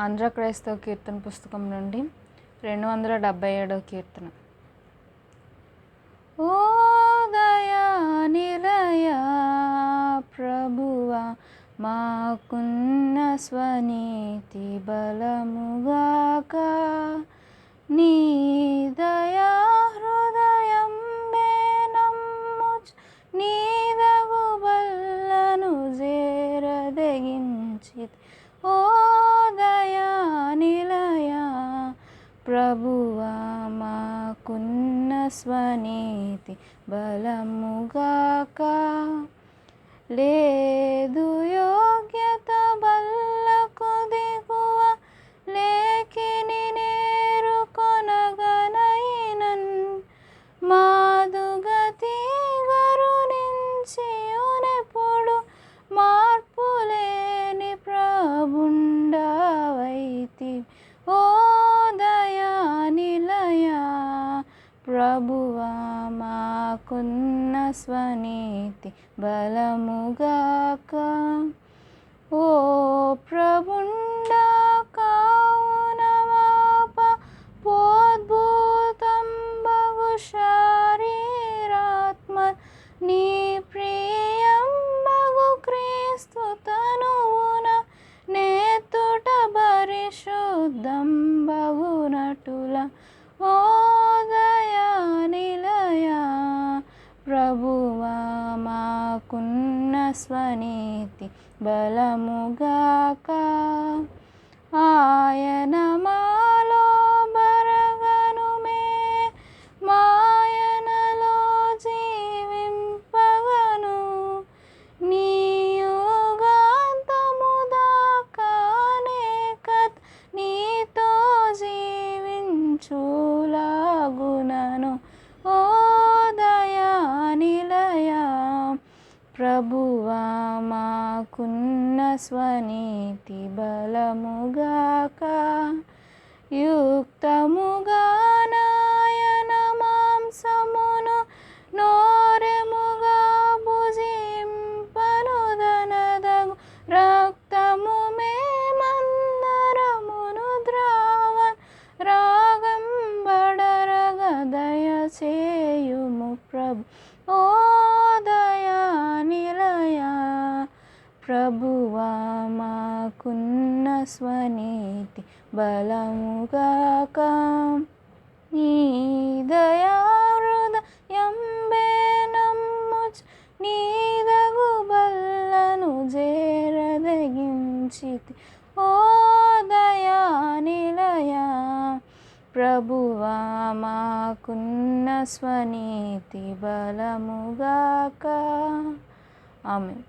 ఆంధ్ర క్రైస్తవ కీర్తన పుస్తకం నుండి 277వ కీర్తన. ఓ దయా నిలయ ప్రభువా, మాకున్న స్వనీతి బలముగాక. నీ దయా హృదయం నమ్ముచు నీదగు బల్లను చేరదగించితి. ఓ దయా నిలయ ప్రభువా, మాకున్న స్వనీతి బలముగాక. లేదు యోగ్యత బల్లకు దిగువ లేఖిని నేరు కొనగనైనన్, మాదుగతి గరునించియునెప్పుడు మార్పులేని ప్రభుండవైతి. ఓ దయా నిలయ ప్రభువా, మాకున్న స్వనీతి బలముగాక. ఓ ప్రభుండా, కావున మాప పోద్భూతంబగు శారీరాత్మ నీ ప్రియంబగు క్రీస్తు తనువున నేతుట పరిశుద్ధంబగునటుల. ఓ దయా నిలయ ప్రభువా, మాకున్న స్వనీతి బలముగాక. ఆయన మాలో బరగనుమే, మాయనలో జీవింపగను. నీ యుగాంతము దాకానే కత్ నీతో జీవించులాగునను. ఓ దయా నిలయ ప్రభువా, మాకున్న స్వనీతి బలముగాక. యుక్తముగా నాయన మాంసమును నోరెముగా భుజింపనుదనదగు, రక్తము మేమందరమును ద్రావన్ రాగంబడరగ దయచేయుము ప్రభు. ఓ దయా నిలయ ప్రభువా, మాకున్న స్వనీతి బలముగాక. నీ దయా హృదయంబే నమ్ముచు నీదగు బల్లను చేరదగించితి. ఓ దయా నిలయ ప్రభువా, మాకున్న స్వనీతి బలముగాక. ఆమేన్.